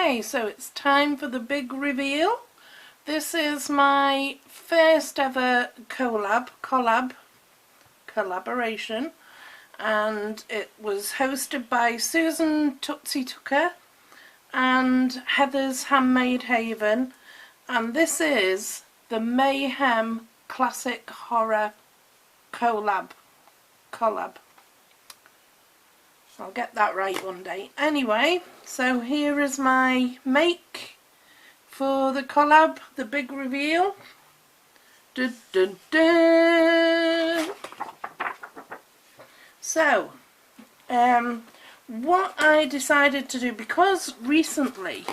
Okay, so it's time for the big reveal. This is my first ever collaboration, and it was hosted by Susan Tootsie and Heather's Handmade Haven, and this is the Mayhem Classic Horror Collab. I'll get that right one day. Anyway, so here is my make for the collab, the big reveal. Dun, dun, dun. So, what I decided to do, because recently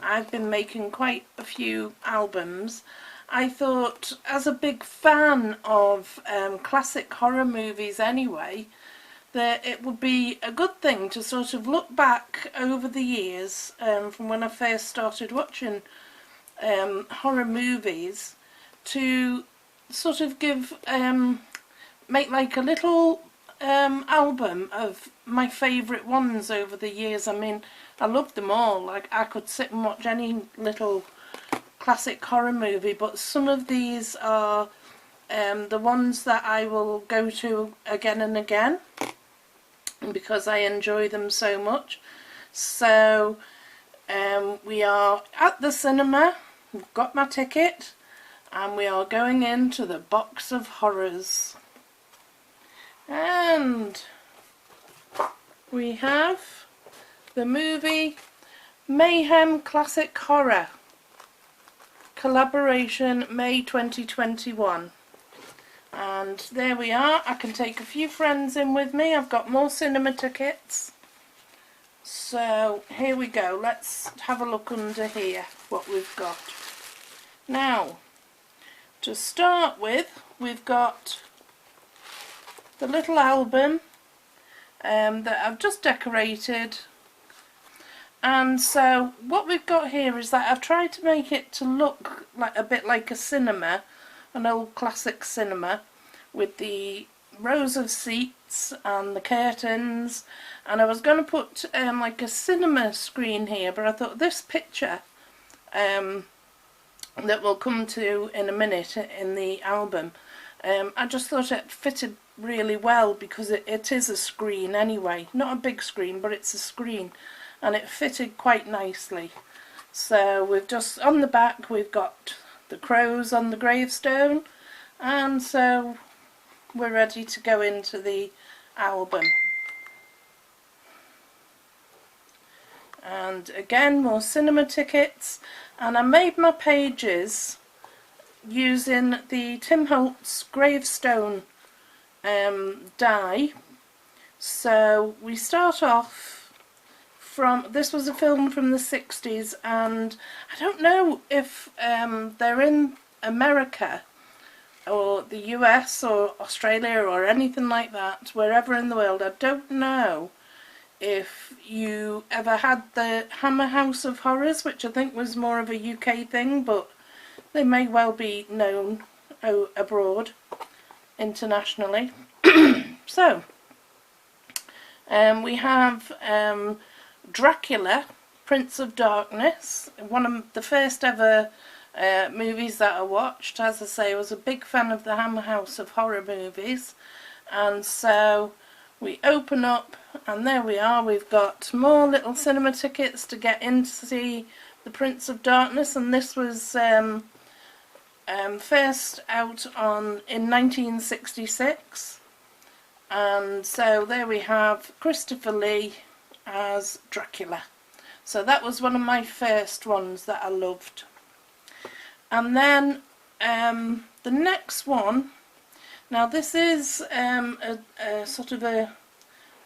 I've been making quite a few albums, I thought, as a big fan of classic horror movies anyway, that it would be a good thing to sort of look back over the years from when I first started watching horror movies, to sort of make like a little album of my favourite ones over the years. I mean, I loved them all. Like, I could sit and watch any little classic horror movie, but some of these are the ones that I will go to again and again, because I enjoy them so much. So we are at the cinema, we've got my ticket, and we are going into the box of horrors. And we have the movie Mayhem Classic Horror Collaboration, May 2021. And there we are. I can take a few friends in with me. I've got more cinema tickets. So here we go. Let's have a look under here what we've got. Now, to start with, we've got the little album that I've just decorated. And so what we've got here is that I've tried to make it to look like a bit like a cinema, an old classic cinema, with the rows of seats and the curtains, and I was going to put like a cinema screen here, but I thought this picture that we'll come to in a minute in the album, I just thought it fitted really well, because it is a screen anyway, not a big screen, but it's a screen, and it fitted quite nicely. So we've just, on the back we've got the crows on the gravestone, and so we're ready to go into the album. And again, more cinema tickets, and I made my pages using the Tim Holtz gravestone die. So we start off from, this was a film from the 60s, and I don't know if they're in America or the US or Australia or anything like that, wherever in the world. I don't know if you ever had the Hammer House of Horrors, which I think was more of a UK thing, but they may well be known abroad, internationally. So we have Dracula, Prince of Darkness, one of the first ever movies that I watched. As I say, I was a big fan of the Hammer House of Horror movies, and so we open up, and there we are. We've got more little cinema tickets to get in to see the Prince of Darkness, and this was first out in 1966, and so there we have Christopher Lee as Dracula. So that was one of my first ones that I loved. And then the next one, now this is a sort of a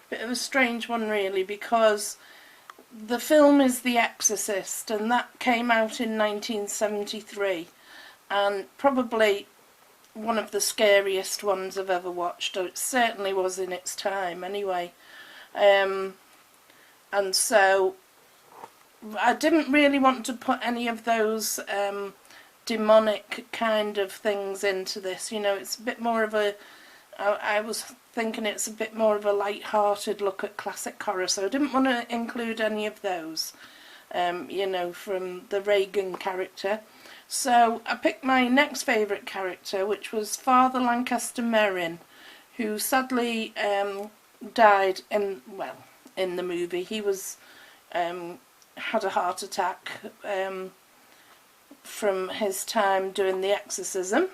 bit of a strange one really, because the film is The Exorcist, and that came out in 1973, and probably one of the scariest ones I've ever watched, or it certainly was in its time anyway. And so I didn't really want to put any of those demonic kind of things into this. You know, it's a bit more of a, I was thinking it's a bit more of a light-hearted look at classic horror, so I didn't want to include any of those. you know, from the Reagan character. So I picked my next favourite character, which was Father Lancaster Merrin, who sadly died in the movie. He was had a heart attack from his time doing the exorcism.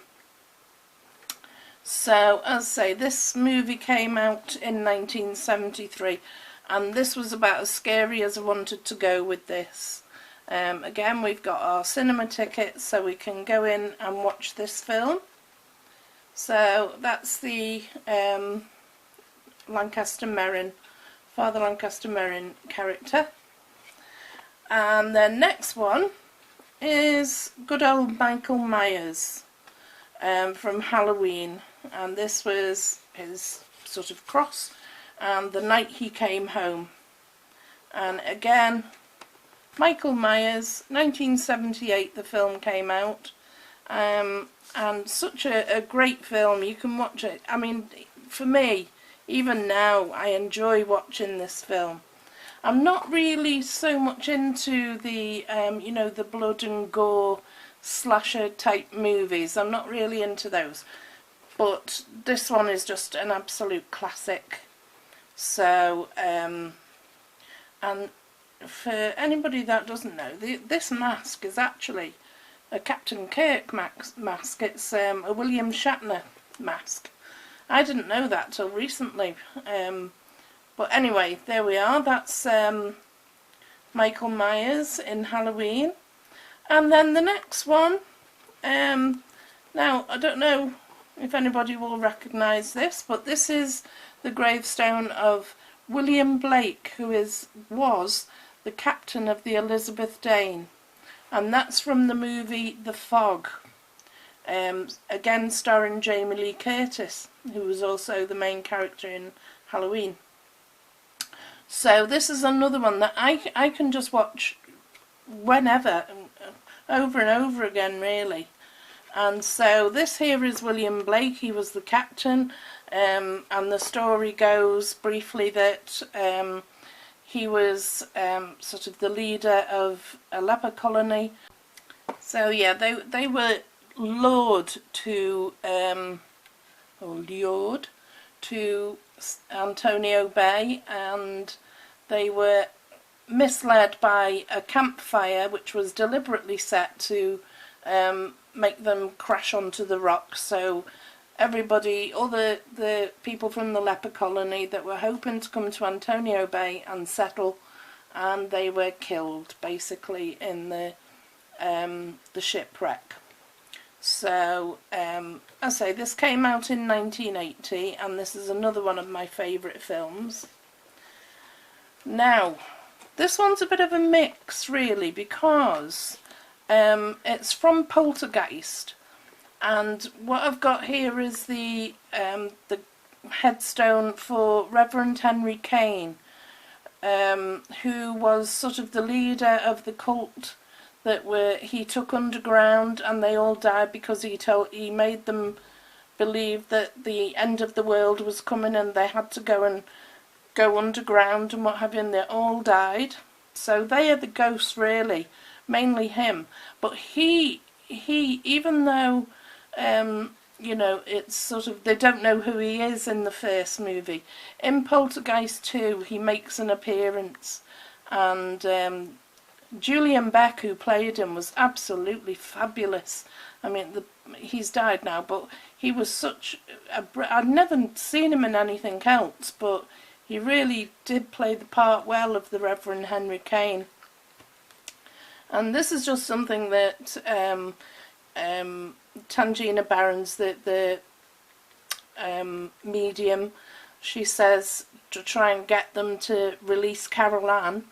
So, as I say, this movie came out in 1973, and this was about as scary as I wanted to go with this. Again, we've got our cinema tickets, so we can go in and watch this film. So, that's the Lancaster Merrin, Father Lancaster Merrin character. And the next one is good old Michael Myers from Halloween, and this was his sort of cross and the night he came home. And again, Michael Myers, 1978 the film came out, and such a great film. You can watch it. I mean, for me, even now, I enjoy watching this film. I'm not really so much into the, you know, the blood and gore slasher type movies. I'm not really into those. But this one is just an absolute classic. So, and for anybody that doesn't know, this mask is actually a Captain Kirk mask. It's a William Shatner mask. I didn't know that till recently. But anyway, there we are. That's Michael Myers in Halloween. And then the next one, now I don't know if anybody will recognise this, but this is the gravestone of William Blake, who was the captain of the Elizabeth Dane. And that's from the movie The Fog, again starring Jamie Lee Curtis, who was also the main character in Halloween. So this is another one that I can just watch whenever, over and over again, really. And so this here is William Blake. He was the captain, and the story goes briefly that he was sort of the leader of a leper colony. So yeah, they were lured to Antonio Bay, and they were misled by a campfire which was deliberately set to make them crash onto the rocks. So everybody, all the people from the leper colony that were hoping to come to Antonio Bay and settle, and they were killed basically in the shipwreck. So, I say, this came out in 1980, and this is another one of my favourite films. Now, this one's a bit of a mix, really, because it's from Poltergeist, and what I've got here is the headstone for Reverend Henry Kane, who was sort of the leader of the cult that he took underground, and they all died because he made them believe that the end of the world was coming and they had to go underground and what have you, and they all died. So they are the ghosts, really, mainly him. But he even though you know, it's sort of, they don't know who he is in the first movie, in Poltergeist 2 he makes an appearance, and Julian Beck, who played him, was absolutely fabulous. I mean, he's died now, but he was such I'd never seen him in anything else, but he really did play the part well of the Reverend Henry Kane. And this is just something that Tangina Barons, the medium, she says to try and get them to release Carol Ann.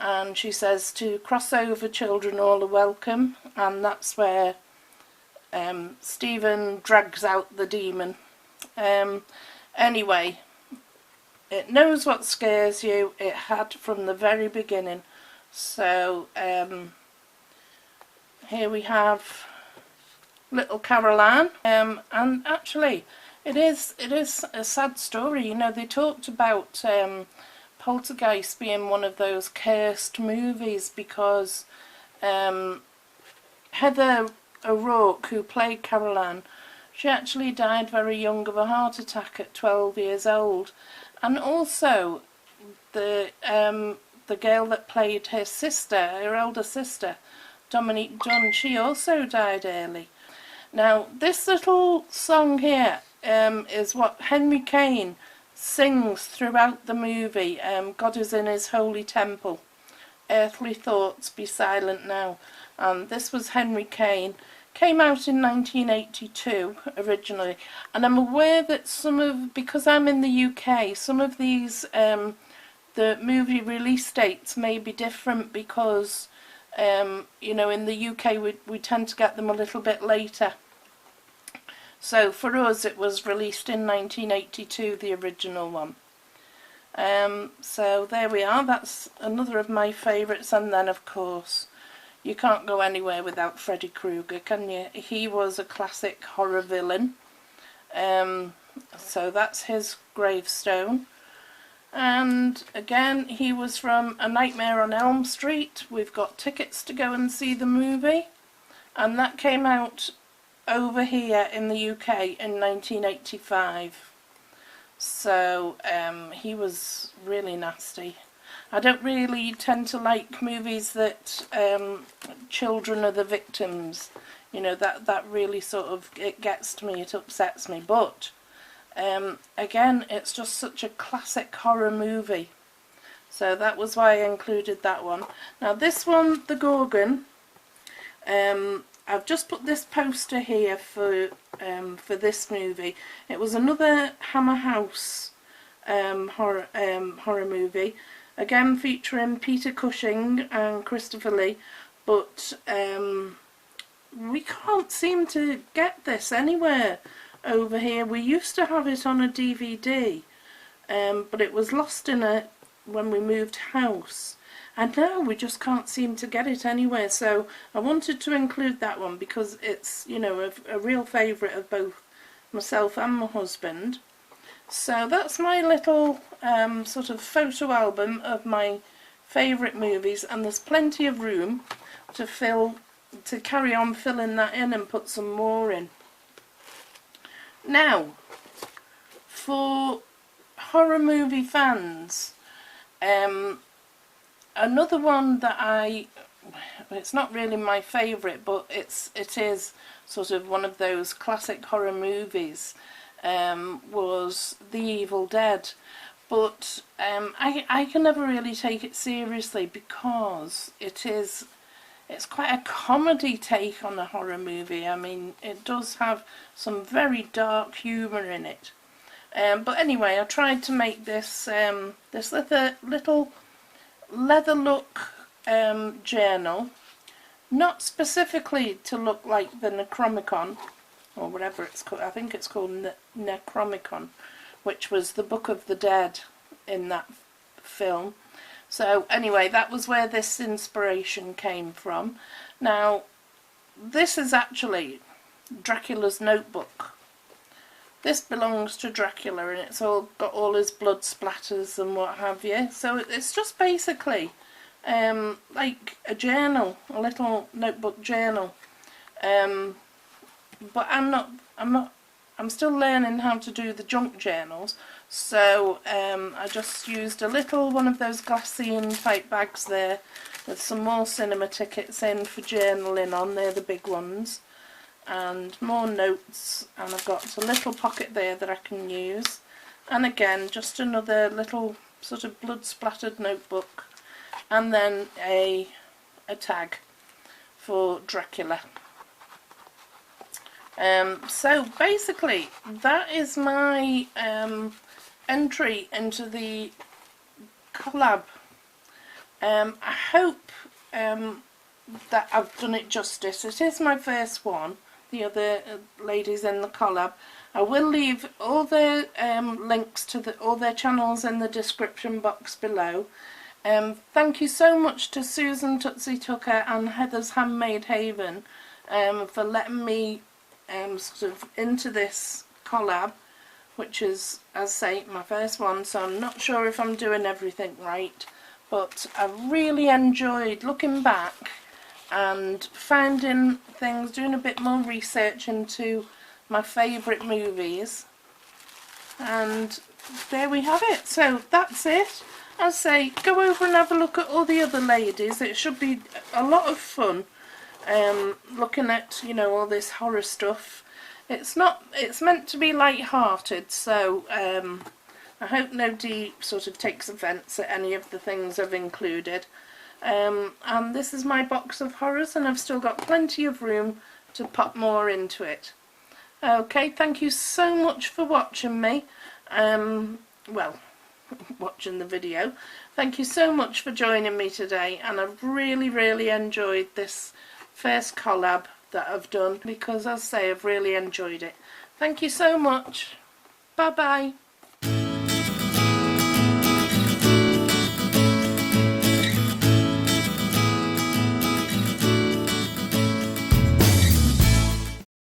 And she says to cross over, children all are welcome, and that's where Stephen drags out the demon. Anyway, it knows what scares you. It had from the very beginning. So here we have little Carol Ann, and actually it is a sad story. You know, they talked about Poltergeist being one of those cursed movies because Heather O'Rourke, who played Carol Ann, she actually died very young of a heart attack at 12 years old. And also the girl that played her sister, her elder sister, Dominique Dunn, she also died early. Now this little song here is what Henry Kane sings throughout the movie. God is in his holy temple, earthly thoughts be silent now. And this was Henry Kane. Came out in 1982 originally, and I'm aware that because I'm in the UK, some of these the movie release dates may be different because you know, in the UK we tend to get them a little bit later. So for us it was released in 1982, the original one. So there we are, that's another of my favourites. And then of course you can't go anywhere without Freddy Krueger, can you? He was a classic horror villain. So that's his gravestone. And again, he was from A Nightmare on Elm Street. We've got tickets to go and see the movie. And that came out over here in the UK in 1985. So he was really nasty. I don't really tend to like movies that children are the victims. You know, that really sort of, it gets to me, it upsets me. But again, it's just such a classic horror movie. So that was why I included that one. Now this one, The Gorgon, I've just put this poster here for this movie. It was another Hammer House horror movie. Again featuring Peter Cushing and Christopher Lee, but we can't seem to get this anywhere over here. We used to have it on a DVD, but it was lost when we moved house, and now we just can't seem to get it anywhere. So I wanted to include that one because it's, you know, a real favourite of both myself and my husband. So that's my little sort of photo album of my favourite movies, and there's plenty of room to carry on filling that in and put some more in. Now, for horror movie fans, another one that it's not really my favourite, but it is sort of one of those classic horror movies, was The Evil Dead. But I can never really take it seriously because it's quite a comedy take on a horror movie. I mean, it does have some very dark humour in it. But anyway, I tried to make this this little leather look journal, not specifically to look like the Necronomicon, or whatever it's called. I think it's called Necronomicon, which was the Book of the Dead in that film. So anyway, that was where this inspiration came from. Now, this is actually Dracula's notebook. This belongs to Dracula, and it's all got all his blood splatters and what have you. So it's just basically like a journal, a little notebook journal. But I'm still learning how to do the junk journals. So I just used a little one of those glassine type bags there with some more cinema tickets in for journaling on. They're the big ones. And more notes, and I've got a little pocket there that I can use, and again just another little sort of blood splattered notebook, and then a tag for Dracula. So basically that is my entry into the collab. I hope that I've done it justice. It is my first one. The other ladies in the collab, I will leave all their links to all their channels in the description box below. Thank you so much to Susan Tootsie Tucker and Heather's Handmade Haven for letting me sort of into this collab. which is, as I say, my first one, so I'm not sure if I'm doing everything right, but I really enjoyed looking back and finding things, doing a bit more research into my favourite movies, and there we have it. So that's it. As I say, go over and have a look at all the other ladies. It should be a lot of fun looking at, you know, all this horror stuff. It's meant to be light-hearted, so I hope nobody sort of takes offence at any of the things I've included. And this is my box of horrors, and I've still got plenty of room to pop more into it. Okay, thank you so much for watching me. Well, watching the video. Thank you so much for joining me today, and I've really enjoyed this first collab that I've done, because as I say, I've really enjoyed it. Thank you so much. Bye bye.